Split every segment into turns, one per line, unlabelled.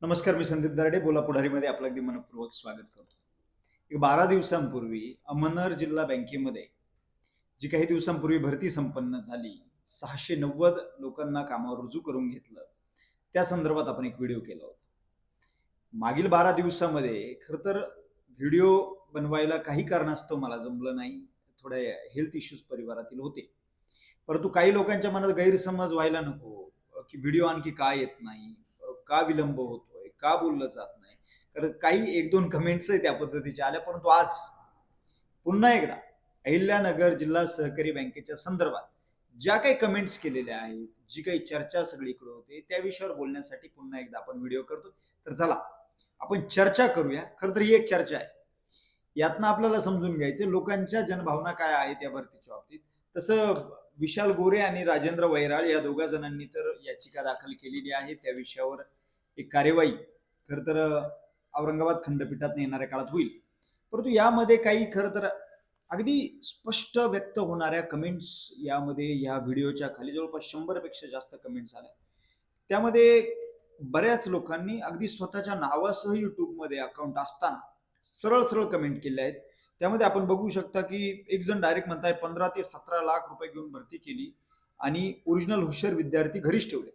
नमस्कार, मी संदीप दराडे. बोला पुढारीमध्ये आपलं अगदी मनपूर्वक स्वागत करतो. एक 12 दिवसांपूर्वी अमरनेर जिल्हा बँकेमध्ये जी काही दिवसांपूर्वी भरती संपन्न झाली, 690 लोकांना कामावर रुजू करून घेतलं. त्या संदर्भात आपण एक व्हिडिओ केला होता. मागील 12 दिवसामध्ये खरं तर व्हिडिओ बनवायला काही कारणास्तव मला जमलं नाही. थोडे हेल्थ इश्यूज परिवारातील होते. परंतु काही लोकांच्या मनात गैरसमज व्हायला नको, की व्हिडिओ आणखी का येत नाही, का विलंब होतोय, का बोललं जात नाही. कारण काही एक दोन कमेंट्स त्या पद्धतीच्या आल्या. परंतु आज पुन्हा एकदा अहिल्यानगर जिल्हा सहकारी बँकेच्या संदर्भात ज्या काही कमेंट्स केलेल्या आहेत, जी काही चर्चा सगळीकडे होते, त्या विषयावर बोलण्यासाठी पुन्हा एकदा आपण व्हिडिओ करतो. तर चला आपण चर्चा करूया. खरं तर ही एक चर्चा आहे. यातनं आपल्याला समजून घ्यायचं लोकांच्या जनभावना काय आहेत या भरतीच्या बाबतीत. तसं विशाल गोरे आणि राजेंद्र वैराळ या दोघा जणांनी तर याचिका दाखल केलेली आहे. त्या विषयावर एक कार्यवाही खरं तर औरंगाबाद खंडपीठात येणाऱ्या काळात होईल. परंतु यामध्ये काही खरं तर अगदी स्पष्ट व्यक्त होणाऱ्या कमेंट्स यामध्ये या व्हिडिओच्या खाली जवळपास 100 पेक्षा जास्त कमेंट्स आल्या. त्यामध्ये बऱ्याच लोकांनी अगदी स्वतःच्या नावासह युट्यूबमध्ये अकाउंट असताना सरळ सरळ कमेंट केल्या आहेत. त्यामध्ये आपण बघू शकता की एक जण डायरेक्ट म्हणताय 15 ते 17 लाख रुपये घेऊन भरती केली आणि ओरिजिनल हुशार विद्यार्थी घरीच ठेवले.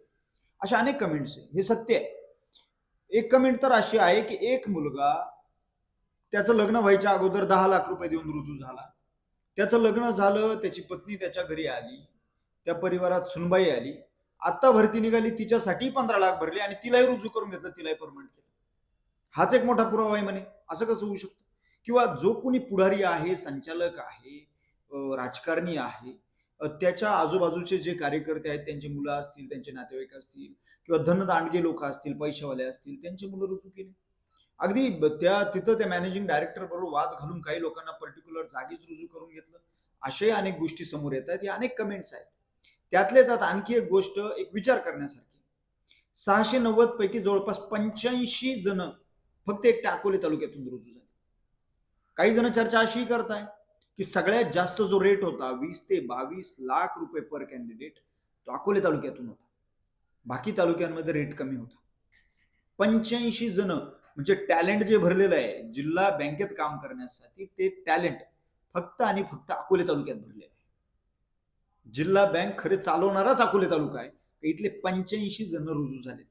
अशा अनेक कमेंट्स आहे. हे सत्य आहे. एक कमेंट तर अशी आहे की एक मुलगा त्याचं लग्न व्हायच्या अगोदर 10 लाख रुपये देऊन रुजू झाला. त्याचं लग्न झालं, त्याची पत्नी त्याच्या घरी आली, त्या परिवारात सुनबाई आली. आता भरती निघाली, तिच्यासाठी 15 लाख भरले आणि तिलाही रुजू करून घेतलं, तिलाही परमनंट केलं. हाच एक मोठा पुरावा आहे म्हणे. असं कसं होऊ शकतं? किंवा जो कोणी पुढारी आहे, संचालक आहे, राजकारणी आहे, त्याच्या आजूबाजूचे जे कार्यकर्ते आहेत, त्यांची मुलं असतील, त्यांचे नातेवाईक असतील किंवा धनदांडगे लोक असतील, पैशावाले असतील, त्यांची मुलं रुजू केली. अगदी तिथं त्या मॅनेजिंग डायरेक्टर बरोबर वाद घालून काही लोकांना पर्टिक्युलर जागीच रुजू करून घेतलं. अशाही अनेक गोष्टी समोर येत आहेत. या अनेक कमेंट्स आहेत. त्यातल्या त्यात आणखी एक गोष्ट एक विचार करण्यासारखी. 690 पैकी जवळपास 85 जण फक्त एक अकोले तालुक्यातून रुजू झाले. काही जण चर्चा अशी करताय की सगळ्यात जास्त जो रेट होता 20 ते 22 लाख रुपये पर कॅन्डिडेट तो अकोले तालुक्यातून होता. बाकी तालुक्यांमध्ये रेट कमी होता. 85 जण म्हणजे टॅलेंट जे भरलेलं आहे जिल्हा बँकेत काम करण्यासाठी, ते टॅलेंट फक्त आणि फक्त अकोले तालुक्यात भरलेलं आहे. जिल्हा बँक खरे चालवणाराच अकोले तालुका आहे. इथले 85 जण रुजू झाले.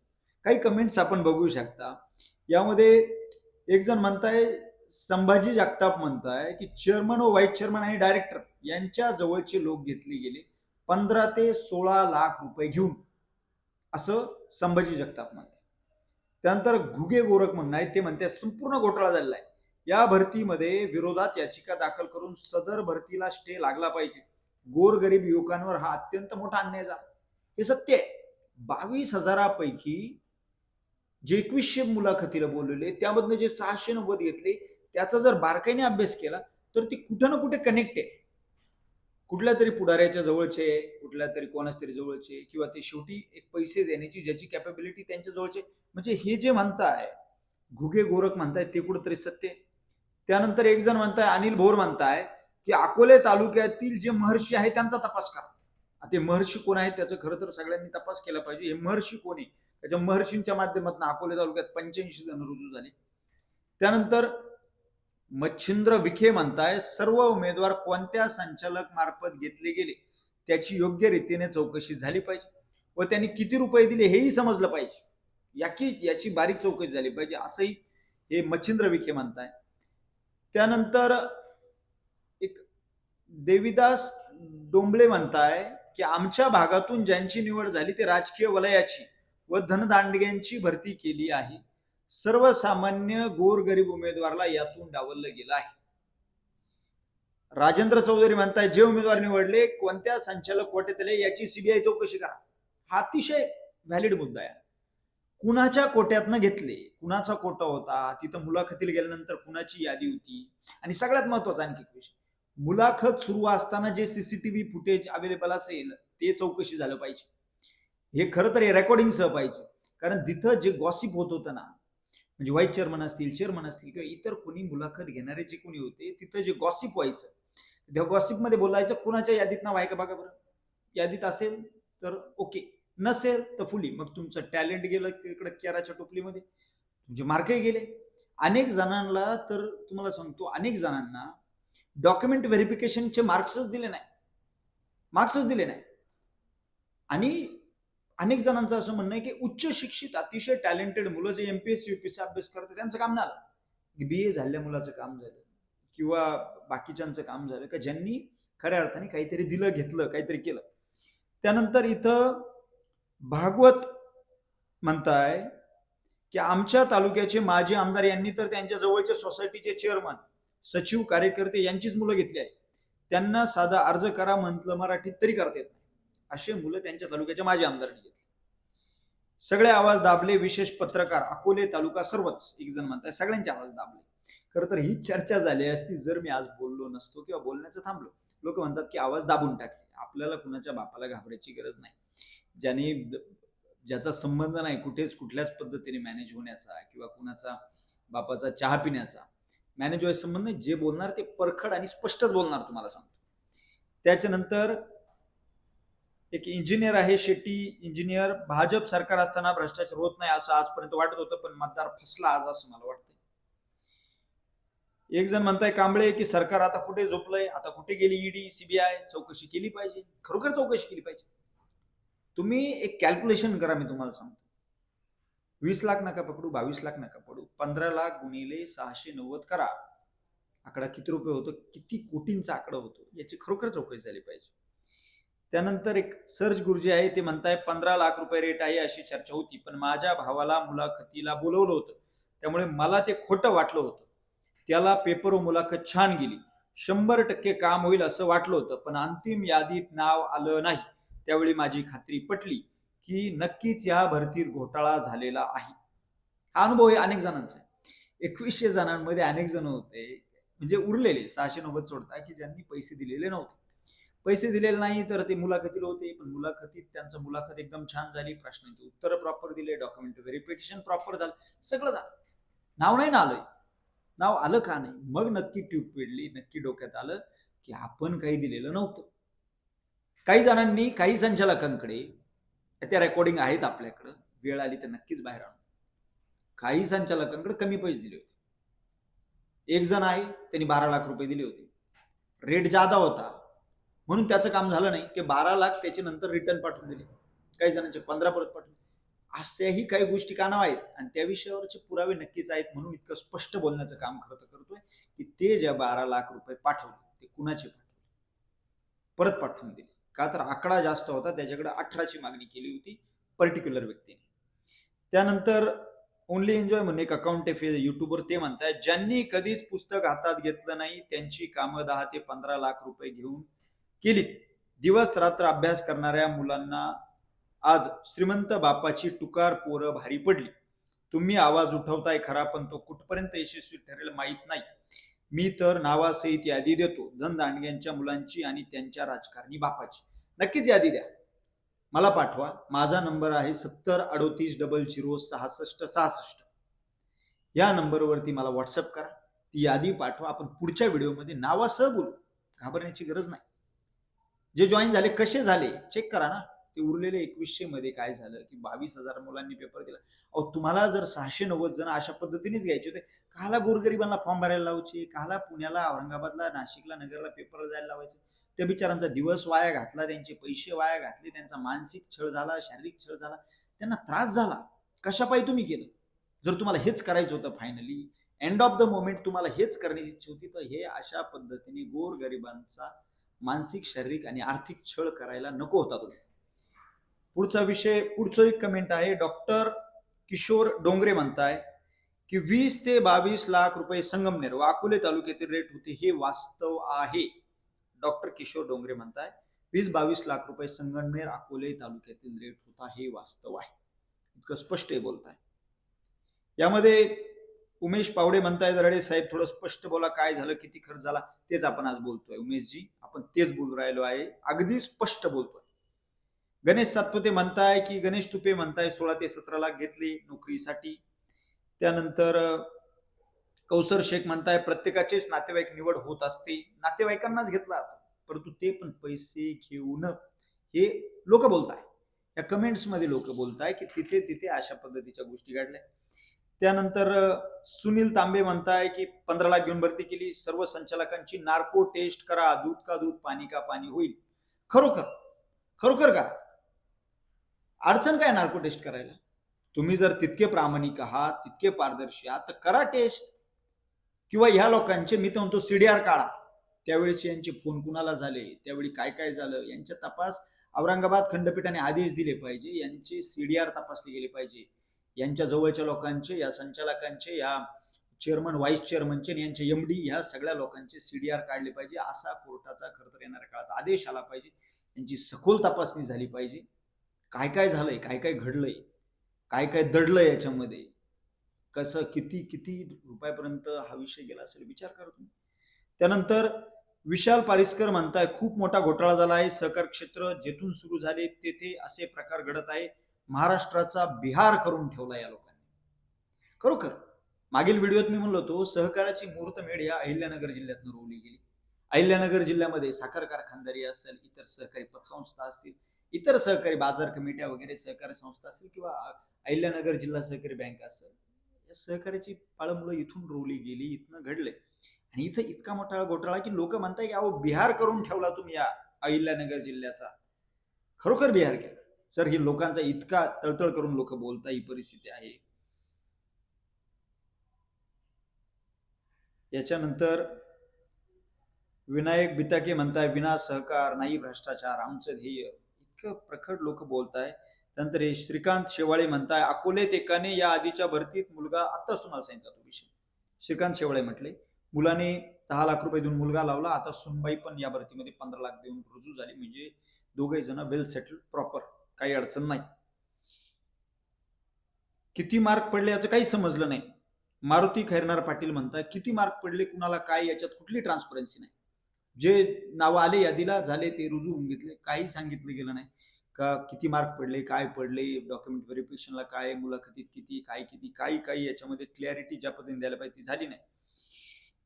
काही कमेंट्स आपण बघू शकता. यामध्ये एक जण म्हणताय, संभाजी जगताप म्हणताय की चेअरमन व व्हाईस चेअरमन आणि डायरेक्टर यांच्या जवळचे लोक घेतले गेले 15 ते 16 लाख रुपये घेऊन, असं संभाजी जगताप म्हणतात. त्यानंतर घुगे गोरख म्हणणं आहे, ते म्हणतात संपूर्ण घोटाळा झालेला आहे. या भरतीमध्ये विरोधात याचिका दाखल करून सदर भरतीला स्टे लागला पाहिजे. गोरगरीब युवकांवर हा अत्यंत मोठा अन्याय झाला. हे सत्य आहे. 22,000 जे 2100 मुलाखतीला बोललेले त्यामधनं जे 690 घेतले, त्याचा जर बारकाईने अभ्यास केला तर ते कुठं ना कुठे कनेक्ट आहे. कुठल्या तरी पुढाऱ्याच्या जवळचे, कुठल्या तरी कोणाच तरी जवळचे, किंवा ते शेवटी एक पैसे देण्याची ज्याची कॅपेबिलिटी त्यांच्या जवळचे. म्हणजे हे जे म्हणताय घुगे गोरख म्हणताय ते कुठंतरी सत्य. त्यानंतर एक जण म्हणताय, अनिल भोर म्हणताय की अकोले तालुक्यातील जे महर्षी आहे त्यांचा तपास करा. ते महर्षी कोण आहेत त्याचं खरं तर सगळ्यांनी तपास केला पाहिजे. हे महर्षी कोण आहे, त्याच्या महर्षींच्या माध्यमातून अकोले तालुक्यात 85 जण रुजू झाले. त्यानंतर मच्छिंद्र विखे म्हणताय, सर्व उमेदवार कोणत्या संचालक मार्फत घेतले गेले त्याची योग्य रीतीने चौकशी झाली पाहिजे व त्यांनी किती रुपये दिले हेही समजलं पाहिजे. याची बारीक चौकशी झाली पाहिजे, असंही हे मच्छिंद्र विखे म्हणताय. त्यानंतर एक देविदास डोंबळे म्हणताय की आमच्या भागातून ज्यांची निवड झाली ते राजकीय वलयाची व धनदांडग्यांची भरती केली आहे. सर्वसामान्य गोरगरीब उमेदवाराला यातून डावललं गेलं आहे. राजेंद्र चौधरी म्हणताय, जे उमेदवार निवडले कोणत्या संचालक कोट्यात याची सीबीआय चौकशी करा. हा अतिशय व्हॅलिड मुद्दा आहे. कुणाच्या कोट्यातनं घेतले, कुणाचा कोटा होता, तिथं मुलाखतीला गेल्यानंतर कुणाची यादी होती, आणि सगळ्यात महत्वाचा आणखी विषय, मुलाखत सुरू असताना जे सीसीटीव्ही फुटेज अवेलेबल असेल ते चौकशी झालं पाहिजे. हे खरं तर रेकॉर्डिंग सह पाहिजे. कारण तिथं जे गॉसिप होत होतं ना, म्हणजे व्हाईस चेअरमन असतील, चेअरमन असतील किंवा इतर कोणी मुलाखत घेणारे जे कोणी होते, तिथं जे गॉसिप व्हायचं, त्या गॉसिप मध्ये बोलायचं कुणाच्या यादीत नाव आहे का बघा बरं. यादीत असेल तर ओके, नसेल तर फुली. मग तुमचं टॅलेंट गेलं तिकडे केराच्या टोपलीमध्ये. तुमचे मार्कही गेले. अनेक जणांना तर तुम्हाला सांगतो, अनेक जणांना डॉक्युमेंट व्हेरिफिकेशनचे मार्क्सच दिले नाही. आणि अनेक जणांचं असं म्हणणं आहे की उच्च शिक्षित अतिशय टॅलेंटेड मुलं जे एमपीएससी युपीएससी अभ्यास करतात त्यांचं काम नाही आलं. बीए झालेल्या मुलाचं काम झालं किंवा बाकीच्यांचं काम झालं का ज्यांनी खऱ्या अर्थाने काहीतरी दिलं घेतलं काहीतरी केलं. त्यानंतर इथं भागवत म्हणताय की आमच्या तालुक्याचे माजी आमदार यांनी तर त्यांच्या जवळच्या सोसायटीचे चेअरमन सचिव कार्यकर्ते यांचीच मुलं घेतली आहे. त्यांना साधा अर्ज करा म्हटलं मराठीत तरी करता येत नाही. असे मुलं त्यांच्या तालुक्याच्या माजी आमदारांनी घेतले. सगळे आवाज दाबले, विशेष पत्रकार अकोले तालुका सर्वच, एक जण म्हणतात सगळ्यांचे आवाज दाबले. खरं तर ही चर्चा झाली असती जर मी आज बोललो नसतो किंवा बोलण्याचं थांबलो. लोक म्हणतात की आवाज दाबून टाकले. आपल्याला कुणाच्या बापाला घाबरायची गरज नाही. ज्याचा संबंध नाही कुठल्याच पद्धतीने मॅनेज होण्याचा किंवा कुणाचा बापाचा चहा पिण्याचा मॅनेज व्हायचा संबंध नाही. जे बोलणार ते परखड आणि स्पष्टच बोलणार तुम्हाला सांगतो. त्याच्यानंतर एक इंजिनियर आहे शेट्टी इंजिनियर, भाजप सरकार असताना भ्रष्टाचार होत नाही असं आजपर्यंत वाटत होतं पण मतदार फसला आज असं मला वाटतंय. एक जण म्हणताय कांबळे की सरकार आता कुठे झोपलंय, आता कुठे गेली ईडी सीबीआय, चौकशी केली पाहिजे. खरोखर चौकशी केली पाहिजे. तुम्ही एक कॅल्क्युलेशन करा, मी तुम्हाला सांगतो. 20 लाख नका पकडू, 22 लाख नका पडू, 15 लाख गुणिले 690 करा. आकडा किती रुपये होतो, किती कोटींचा आकडा होतो, याची खरोखर चौकशी झाली पाहिजे. त्यानंतर एक सर्ज गुरुजी आहे, ते म्हणताय 15 लाख रुपये रेट आहे अशी चर्चा होती, पण माझ्या भावाला मुलाखतीला बोलवलं होतं त्यामुळे मला ते खोटं वाटलं होतं. त्याला पेपर व मुलाखत छान गेली, 100% काम होईल असं वाटलं होतं, पण अंतिम यादीत नाव आलं नाही. त्यावेळी माझी खात्री पटली की नक्कीच या भरतीत घोटाळा झालेला आहे. हा अनुभव आहे अनेक जणांचा. 2100 जणांमध्ये अनेक जण होते म्हणजे उरलेले 690 सोडता की ज्यांनी पैसे दिलेले नव्हते. पैसे दिलेले नाही तर ते मुलाखतीला होते, पण मुलाखतीत त्यांचं मुलाखत एकदम छान झाली, प्रश्नांची उत्तर प्रॉपर दिले, डॉक्युमेंट व्हेरिफिकेशन प्रॉपर झालं, सगळं झालं. नाव नाही ना आलंय. नाव आलं का नाही, मग नक्की ट्यूब पेडली, नक्की डोक्यात आलं की आपण काही दिलेलं नव्हतं. काही जणांनी काही संचालकांकडे, त्या रेकॉर्डिंग आहेत आपल्याकडं, वेळ आली तर नक्कीच बाहेर आणू, काही संचालकांकडे कमी पैसे दिले होते. एक जण आहे त्यांनी 12 लाख रुपये दिले होते, रेट जादा होता म्हणून त्याचं काम झालं नाही, ते 12 लाख त्याचे नंतर रिटर्न पाठवून दिले, काही जणांचे 15 परत पाठवले. अशाही काही गोष्टी कानावर आहेत आणि त्या विषयावरचे पुरावे नक्कीच आहेत. म्हणून इतकं स्पष्ट बोलण्याचं काम खरं तर करतोय की ते जे 12 लाख रुपये पाठवले ते कुणाचे पाठवले, परत पाठवून दिले का तर आकडा जास्त होता, त्याच्याकडे 18ची मागणी केली होती पर्टिक्युलर व्यक्तीने. त्यानंतर ओनली एन्जॉय म्हणून एक अकाउंट आहे युट्यूबवर, ते म्हणताय ज्यांनी कधीच पुस्तक हातात घेतलं नाही त्यांची कामं 10 ते 15 लाख रुपये घेऊन केलीत. दिवस रात्र अभ्यास करणाऱ्या मुलांना आज श्रीमंत बापाची टुकार पोरं भारी पडली. तुम्ही आवाज उठवताय खरा, पण तो कुठपर्यंत यशस्वी ठरेल माहित नाही. मी तर नावासहित यादी देतो, धनदांडग्यांच्या मुलांची आणि त्यांच्या राजकारणी बापाची. नक्कीच यादी द्या, मला पाठवा. माझा नंबर आहे 7038006666. या नंबरवरती मला व्हॉट्सअप करा, ती यादी पाठवा. आपण पुढच्या व्हिडिओमध्ये नावासह बोलू, घाबरण्याची गरज नाही. जे जॉईन झाले कसे झाले चेक करा ना. ते उरलेले 2100 मध्ये काय झालं की 22,000 मुलांनी पेपर दिला. अहो तुम्हाला जर 690 जण अशा पद्धतीनेच घ्यायचे होते, काला गोरगरिबांना फॉर्म भरायला लावायचे, काला पुण्याला, औरंगाबादला, नाशिकला, नगरला पेपर जायला लावायचे. त्या बिचारांचा दिवस वाया घातला, त्यांचे पैसे वाया घातले, त्यांचा मानसिक छळ झाला, शारीरिक छळ झाला, त्यांना त्रास झाला. कशापायी तुम्ही केलं? जर तुम्हाला हेच करायचं होतं, finally end of the moment तुम्हाला हेच करण्याची इच्छा होती, तर हे अशा पद्धतीने गोरगरिबांचा मानसिक, शारीरिक आणि आर्थिक छळ करायला नको होता तुम्ही. पुढचा विषय, पुढचं एक कमेंट आहे, डॉक्टर किशोर डोंगरे म्हणताय की 20 ते 22 लाख रुपये संगमनेर व अकोले तालुक्यातील रेट होते, हे वास्तव आहे. डॉक्टर किशोर डोंगरे म्हणताय 20-22 लाख रुपये संगमनेर अकोले तालुक्यातील रेट होता, हे वास्तव आहे. इतकं स्पष्ट आहे बोलताय. यामध्ये उमेश पावडे म्हणताय दराडे साहेब थोडं स्पष्ट बोला, काय झालं, किती खर्च झाला. तेच आपण आज बोलतोय उमेशजी, आपण तेच बोलू राहिलो आहे, अगदी स्पष्ट बोलतोय. गणेश सातपुते म्हणताय की गणेश तुपे म्हणताय 16 ते 17 लाख घेतली नोकरीसाठी. त्यानंतर कौसर शेख म्हणताय प्रत्येकाचेच नातेवाईक निवड होत असते, नातेवाईकांनाच घेतला, परंतु ते पण पैसे घेऊन, हे लोक बोलताय. या कमेंट्स मध्ये लोक बोलताय की तिथे तिथे अशा पद्धतीच्या गोष्टी घडल्या. त्यानंतर सुनील तांबे म्हणताय की 15 लाख घेऊन भरती केली, सर्व संचालकांची नार्को टेस्ट करा, दूध का दूध पाणी का पाणी होईल. खरोखर खरोखर का अडचण काय नार्को टेस्ट करायला? तुम्ही जर तितके प्रामाणिक आहात, तितके पारदर्शी आहात, तर करा टेस्ट. किंवा ह्या लोकांचे मी तर म्हणतो सीडीआर काढा. त्यावेळेचे यांचे फोन कुणाला झाले, त्यावेळी काय काय झालं, यांचा तपास औरंगाबाद खंडपीठाने आदेश दिले पाहिजे. यांचे सीडीआर तपासले गेले पाहिजे. यांच्या जवळच्या लोकांचे, या संचालकांचे, या चेअरमन व्हाईस चेअरमनचे, यांचे एमडी ह्या सगळ्या लोकांचे सीडीआर काढले पाहिजे. असा कोर्टाचा खरं तर येणाऱ्या काळात आदेश आला पाहिजे. यांची सखोल तपासणी झाली पाहिजे. काय काय झालंय, काय काय घडलंय, काय काय दडलंय याच्यामध्ये, कसं किती किती रुपयापर्यंत हा विषय गेला असेल विचार करा तुम्ही. त्यानंतर विशाल पारिस्कर म्हणताय खूप मोठा घोटाळा झाला आहे, सहकार क्षेत्र जेथून सुरू झाले तेथे असे प्रकार घडत आहे, महाराष्ट्राचा बिहार करून ठेवला या लोकांनी. खरोखर मागील व्हिडिओत मी म्हणलो होतो सहकाराची मुहूर्तमेढ या अहिल्यानगर जिल्ह्यातून रोवली गेली. अहिल्यानगर जिल्ह्यामध्ये साखर कारखानदारी असेल, इतर सहकारी पतसंस्था असतील, इतर सहकारी बाजार कमिट्या वगैरे सहकारी संस्था असतील किंवा अहिल्यानगर जिल्हा सहकारी बँक असेल, या सहकार्याची पाळंमुळं इथून रोवली गेली, इथनं घडले. आणि इथं इतका मोठा घोटाळा की लोक म्हणताय की अहो बिहार करून ठेवला तुम्ही या अहिल्यानगर जिल्ह्याचा. खरोखर बिहार केला सर. ही लोकांचा इतका तळतळ करून लोक बोलता, ही परिस्थिती आहे. याच्यानंतर विनायक बिताके म्हणताय विना सहकार नाही भ्रष्टाचार आमचं ध्येय. इतकं प्रखर लोक बोलताय. त्यानंतर हे श्रीकांत शेवाळे म्हणताय अकोले ते काने या आधीच्या भरतीत मुलगा, आत्ताच तुम्हाला सांगितला तो विषय. श्रीकांत शेवाळे म्हटले मुलाने 10 लाख रुपये देऊन मुलगा लावला, आता सुनबाई पण या भरतीमध्ये 15 लाख देऊन रुजू झाली. म्हणजे दोघे जण वेल सेटल्ड प्रॉपर, काही अडचण नाही. किती मार्क पडले याचं काही समजलं नाही. मारुती खैरनार पाटील म्हणतात किती मार्क पडले कुणाला काय, याच्यात कुठली ट्रान्सपरन्सी नाही. जे नाव आले यादीला झाले ते रुजू होऊन घेतले, काही सांगितलं गेलं नाही का किती मार्क पडले, काय पडले, डॉक्युमेंट व्हेरिफिकेशनला काय, मुलाखतीत किती, काय किती, काही याच्यामध्ये क्लॅरिटी ज्या पद्धतीने द्यायला पाहिजे ती झाली नाही.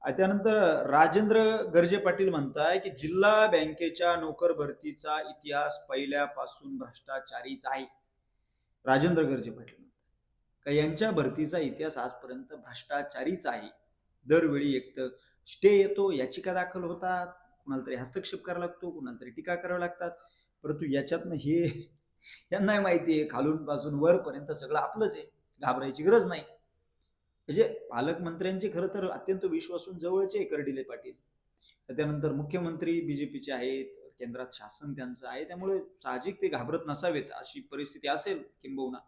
त्यानंतर राजेंद्र गर्जे पाटील म्हणताय की जिल्हा बँकेच्या नोकर भरतीचा इतिहास पहिल्यापासून भ्रष्टाचारीच आहे. राजेंद्र गर्जे पाटील का यांच्या भरतीचा इतिहास आजपर्यंत भ्रष्टाचारीच आहे. दरवेळी एक तर स्टे येतो, याचिका दाखल होतात, कुणाला तरी हस्तक्षेप करावा लागतो, कुणाला तरी टीका कराव्या लागतात, परंतु याच्यातनं हे यांना माहिती आहे खालून पासून वरपर्यंत सगळं आपलंच आहे, घाबरायची गरज नाही. म्हणजे पालकमंत्र्यांचे खरं तर अत्यंत विश्वासून जवळचे कर्डिले पाटील. त्यानंतर मुख्यमंत्री बीजेपीचे आहेत, केंद्रात शासन त्यांचं आहे, त्यामुळे साहजिक ते घाबरत नसावेत अशी परिस्थिती असेल किंबहुना.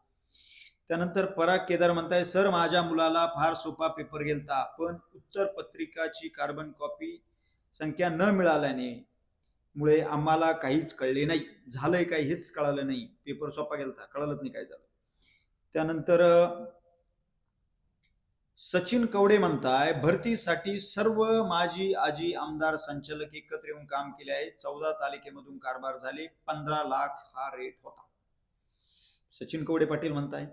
त्यानंतर पराग केदार म्हणताय सर माझ्या मुलाला फार सोपा पेपर गेलता, पण उत्तर पत्रिकाची कार्बन कॉपी संख्या न मिळाल्याने मुळे आम्हाला काहीच कळले नाही, झालंय काय हेच कळालं नाही. पेपर सोपा गेलता, कळलंच नाही काय झालं. त्यानंतर सचिन कवडे म्हणताय भरतीसाठी सर्व माजी आजी आमदार संचालक एकत्र येऊन काम केले आहे, 14 तालुक्यामधून कारभार झाले, 15 लाख हा रेट होता. सचिन कवडे पाटील म्हणताय.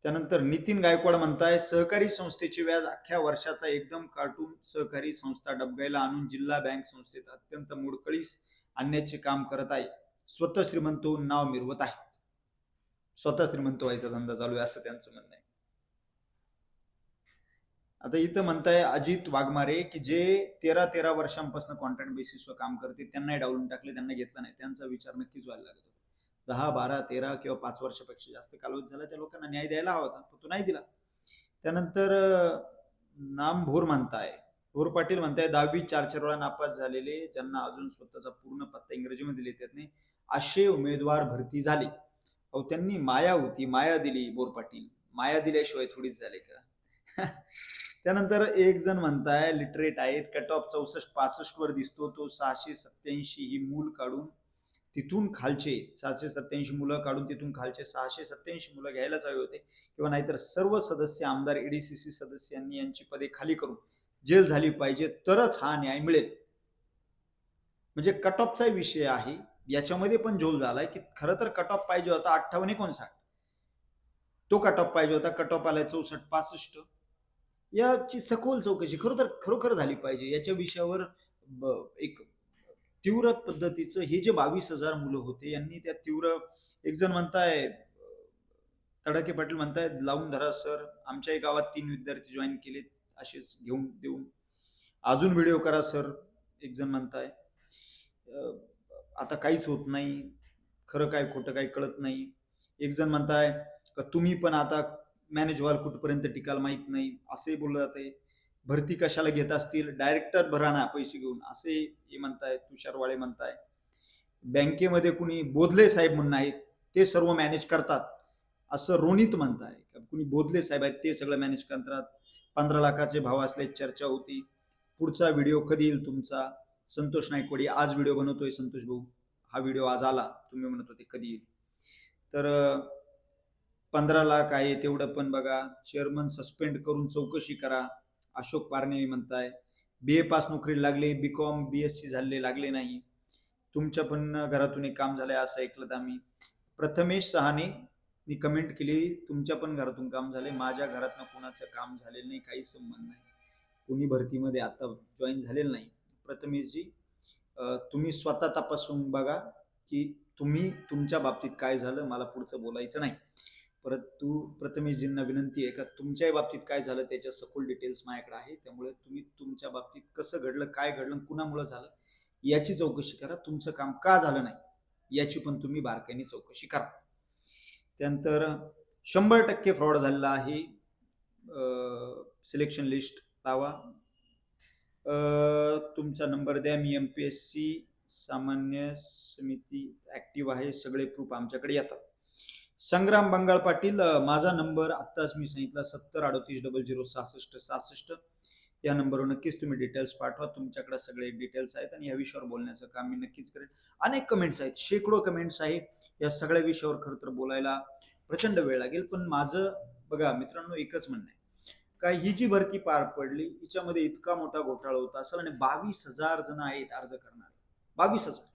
त्यानंतर नितीन गायकवाड म्हणताय सहकारी संस्थेचे व्याज अख्ख्या वर्षाचा एकदम काटून सहकारी संस्था डबगायला आणून जिल्हा बँक संस्थेत अत्यंत मोडकळीस आणण्याचे काम करत आहे, स्वतः श्रीमंत होऊन नाव मिरवत आहे. स्वतः श्रीमंत व्हायचा धंदा चालू आहे असं त्यांचं म्हणणं आहे. आता इथं म्हणताय अजित वाघमारे की जे 13 वर्षांपासून कॉन्ट्रॅक्ट बेसिसवर काम करते त्यांनाही डावलून टाकले, त्यांना घेतलं नाही, त्यांचा विचार नक्कीच व्हायला लागत. 10, 12, 13 किंवा 5 वर्षापेक्षा जास्त कालावधी झाला, त्या लोकांना न्याय द्यायला हवा होता, पण तो नाही दिला. त्यानंतर नाम भोर म्हणताय, भोर पाटील म्हणताय 10वी 4 वेळा नापास झालेले ज्यांना अजून स्वतःचा पूर्ण पत्ता इंग्रजीमध्ये लिहिता येत नाही असे उमेदवार भरती झाले. अहो त्यांनी माया होती, माया दिली. भोर पाटील माया दिल्याशिवाय थोडीच झाले का? त्यानंतर एक जण म्हणताय लिटरेट आहेत, कट ऑफ 64-65 वर दिसतो, तो 687 ही मूल काढून तिथून खालचे 787 मुलं काढून तिथून खालचे 687 मुलं घ्यायलाच हवे होते, किंवा नाहीतर सर्व सदस्य आमदार एडीसीसी सदस्यांनी यांची पदे खाली करून जेल झाली पाहिजे, तरच हा न्याय मिळेल. म्हणजे कट ऑफचा विषय आहे, याच्यामध्ये पण झोल झालाय की खरं तर कट ऑफ पाहिजे होता 58-59, तो कट ऑफ पाहिजे होता, कट ऑफ आलाय 64-65. याची सखोल चौकशी खरोखर झाली पाहिजे. याच्या विषयावर एक तीव्र पद्धतीचं हे जे 22,000 मुलं होते यांनी त्या तीव्र, एक जण म्हणताय तडाखे पाटील म्हणतायत लावून धरा सर, आमच्याही गावात 3 विद्यार्थी जॉईन केलेत असेच घेऊन देऊन. अजून व्हिडिओ करा सर, एक जण म्हणताय. आता काहीच होत नाही, खरं काय खोटं काय कळत नाही. एक जण म्हणताय का तुम्ही पण आता मॅनेज व्हाल कुठपर्यंत टिकाल माहित नाही, असे बोललं जाते. भरती कशाला घेत असतील, डायरेक्टर भरा ना पैसे घेऊन, असे हे म्हणताय. तुषार वाळे म्हणताय बँकेमध्ये कुणी बोधले साहेब म्हणून आहेत, ते सर्व मॅनेज करतात, असं रोनित म्हणताय. कुणी बोधले साहेब आहेत ते सगळं मॅनेज करतात. 15 लाखाचे भाव असल्याची चर्चा होती. पुढचा व्हिडिओ कधी येईल तुमचा? संतोष नायकवाडी आज व्हिडिओ बनवतोय. संतोष भाऊ, हा व्हिडिओ आज आला, तुम्ही म्हणत होते कधी येईल. तर 15 लाख आहे तेवढं पण बघा. चेअरमन सस्पेंड करून चौकशी करा, अशोक पारणे म्हणताय. BA पास नोकरी लागले, BCom BSc झाले, लागले नाही. तुमच्या पण घरातून एक काम झालंय असं ऐकलं आम्ही. प्रथमेश सहाने मी कमेंट केली, तुमच्या पण घरातून काम झाले, माझ्या घरातनं कोणाचं काम झालेलं नाही, काही संबंध नाही. कोणी भरतीमध्ये आता जॉईन झालेलं नाही. प्रथमेशजी, तुम्ही स्वतः तपासून बघा की तुम्ही तुमच्या बाबतीत काय झालं, मला पुढचं बोलायचं नाही. परंतु प्रथमेशजींना विनंती आहे का तुमच्याही बाबतीत काय झालं त्याच्या सखोल डिटेल्स माझ्याकडे आहे, त्यामुळे तुम्ही तुमच्या बाबतीत कसं घडलं, काय घडलं, कुणामुळे झालं याची चौकशी करा. तुमचं काम का झालं नाही याची पण तुम्ही बारकाईने चौकशी करा. त्यानंतर 100% फ्रॉड झालेला आहे, सिलेक्शन लिस्ट लावा. तुमचा नंबर द्या, मी MPSC सामान्य समिती ऍक्टिव्ह आहे, सगळे प्रूफ आमच्याकडे येतात. संग्राम बंगाल पाटील, माझा नंबर आत्ताच मी सांगितला 7038006666, या नंबरवर नक्कीच तुम्ही डिटेल्स पाठवा. तुमच्याकडे सगळे डिटेल्स आहेत आणि या विषयावर बोलण्याचं काम मी नक्कीच करेन. अनेक कमेंट्स आहेत, शेकडो कमेंट्स आहेत. या सगळ्या विषयावर खरं तर बोलायला प्रचंड वेळ लागेल, पण माझं बघा मित्रांनो एकच म्हणणं आहे का ही जी भरती पार पडली हिच्यामध्ये इतका मोठा घोटाळा होता असेल आणि 22,000 जण आहेत अर्ज करणारे. 22,000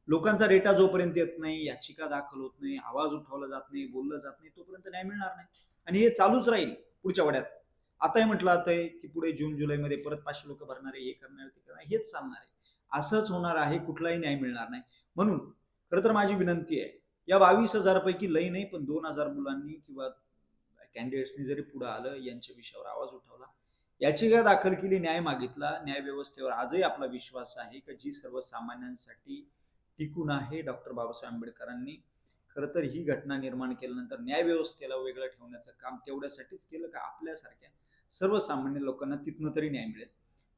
लोकांचा रेटा जोपर्यंत येत नाही, याचिका दाखल होत नाही, आवाज उठवला जात नाही, बोललं जात नाही, तोपर्यंत न्याय मिळणार नाही. आणि हे चालूच राहील पुढच्या वड्यात. आताही म्हटलं जातंय की पुढे जून जुलैमध्ये परत 500 लोक भरणारे, हे करणार ते करणार, हेच चालणार आहे. असंच होणार आहे, कुठलाही न्याय मिळणार नाही. म्हणून खरं तर माझी विनंती आहे, या 22,000 पैकी लई नाही पण 2,000 मुलांनी किंवा कॅन्डिडेट्सनी जरी पुढे आलं, यांच्या विषयावर आवाज उठवला, याचिका दाखल केली, न्याय मागितला, न्याय व्यवस्थेवर आजही आपला विश्वास आहे की जी सर्वसामान्यांसाठी टिकून आहे. डॉक्टर बाबासाहेब आंबेडकरांनी खरं तर ही घटना निर्माण केल्यानंतर न्याय व्यवस्थेला वेगळं ठेवण्याचं काम तेवढ्यासाठीच केलं का आपल्यासारख्या सर्वसामान्य लोकांना तिथनं तरी न्याय मिळेल.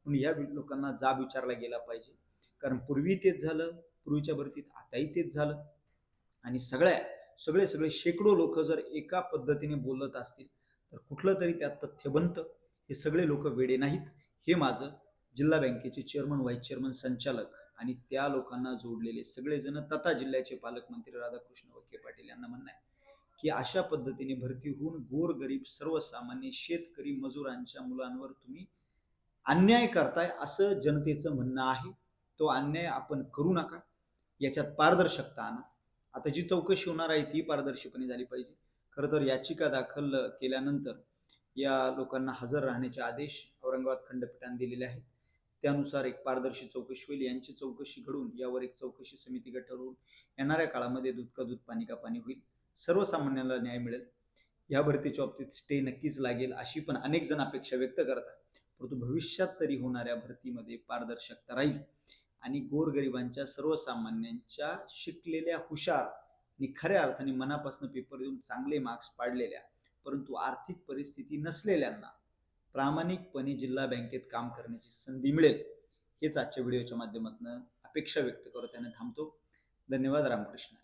म्हणून या लोकांना जाब विचारला गेला पाहिजे, कारण पूर्वी तेच झालं, पूर्वीच्या भरतीत आताही तेच झालं. आणि सगळे शेकडो लोक जर एका पद्धतीने बोलत असतील तर कुठलं तरी त्यात तथ्यबंत. हे सगळे लोक वेडे नाहीत, हे माझं जिल्हा बँकेचे चेअरमन, व्हाईस चेअरमन, संचालक आणि त्या लोकांना जोडलेले सगळेजण तथा जिल्ह्याचे पालकमंत्री राधाकृष्ण विखे पाटील यांना म्हणणं आहे की अशा पद्धतीने भरती होऊन गोरगरीब सर्वसामान्य शेतकरी मजुरांच्या मुलांवर तुम्ही अन्याय करताय, असं जनतेचं म्हणणं आहे. तो अन्याय आपण करू नका, याच्यात पारदर्शकता आणा. आता जी चौकशी होणार आहे ती पारदर्शकपणे झाली पाहिजे. खरं तर याचिका दाखल केल्यानंतर या लोकांना हजर राहण्याचे आदेश औरंगाबाद खंडपीठाने दिलेले आहेत. त्यानुसार एक पारदर्शी चौकशी होईल. यांची चौकशी घडून यावर एक चौकशी समिती गठवून येणाऱ्या काळामध्ये दूध का दूध पाणी का पाणी होईल, सर्वसामान्यांना न्याय मिळेल. या भरतीच्या बाबतीत स्टे नक्कीच लागेल अशी पण अनेक जण अपेक्षा व्यक्त करतात. परंतु भविष्यात तरी होणाऱ्या भरतीमध्ये पारदर्शकता राहील आणि गोरगरिबांच्या सर्वसामान्यांच्या शिकलेल्या हुशार आणि खऱ्या अर्थाने मनापासून पेपर देऊन चांगले मार्क्स पाडलेल्या परंतु आर्थिक परिस्थिती नसलेल्यांना प्रामाणिकपणे जिल्हा बँकेत काम करण्याची संधी मिळेल, हेच आजच्या व्हिडिओच्या माध्यमातून अपेक्षा व्यक्त करतो. त्याने थांबतो. धन्यवाद. रामकृष्ण.